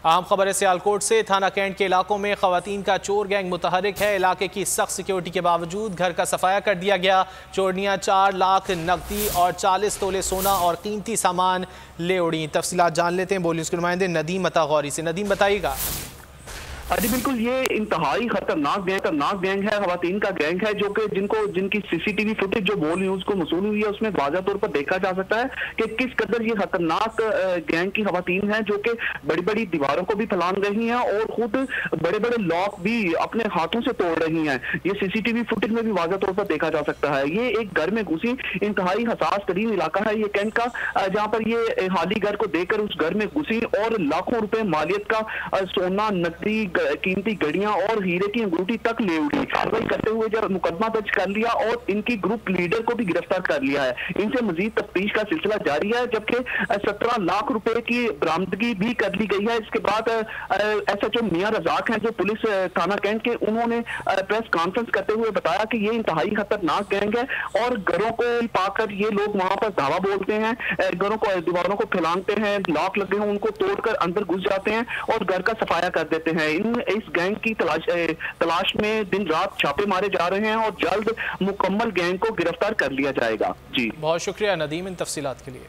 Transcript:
आम खबर है सियालकोट से। थाना कैंट के इलाकों में खवातीन का चोर गैंग मुतहरिक है। इलाके की सख्त सिक्योरिटी के बावजूद घर का सफाया कर दिया गया। चोरनियां 4 लाख नकदी और 40 तोले सोना और कीमती सामान ले उड़ी। तफसीलात जान लेते हैं बोली उसके नुमाइंदे नदीम अता गौरी से। नदीम बताइएगा। जी बिल्कुल, ये इंतहाई खतरनाक गैंग है, खवातीन का गैंग है जो कि जिनकी सीसीटीवी फुटेज जो बोल न्यूज को मसूल हुई है उसमें वाज़ा तौर पर देखा जा सकता है कि किस कदर ये खतरनाक गैंग की खवातीन है जो कि बड़ी बड़ी दीवारों को भी फैलान रही हैं और खुद बड़े बड़े लॉक भी अपने हाथों से तोड़ रही हैं। ये सीसीटीवी फुटेज में भी वाज़ा तौर पर देखा जा सकता है। ये एक घर में घुसी, इंतहाई हसास तरीन इलाका है ये कैंट का, जहाँ पर ये हाली घर को देकर उस घर में घुसी और लाखों रुपए मालियत का सोना, नकदी, कीमती घड़ियां और हीरे की अंगूठी तक ले उड़ी। कार्रवाई करते हुए जब मुकदमा दर्ज कर लिया और इनकी ग्रुप लीडर को भी गिरफ्तार कर लिया है। इनसे मजीद तफ्तीश का सिलसिला जारी है, जबकि 17 लाख रुपए की बरामदगी भी कर ली गई है। इसके बाद एसएचओ मियां रजाक हैं जो पुलिस थाना कैंट के, उन्होंने प्रेस कॉन्फ्रेंस करते हुए बताया कि ये इंतहाई खतरनाक गैंग है और घरों को पाकर ये लोग वहां पर धावा बोलते हैं, घरों को, दीवारों को फैलाते हैं, लॉक लगे हों उनको तोड़कर अंदर घुस जाते हैं और घर का सफाया कर देते हैं। इस गैंग की तलाश में दिन रात छापे मारे जा रहे हैं और जल्द मुकम्मल गैंग को गिरफ्तार कर लिया जाएगा। जी बहुत शुक्रिया नदीम इन तफसीलात के लिए।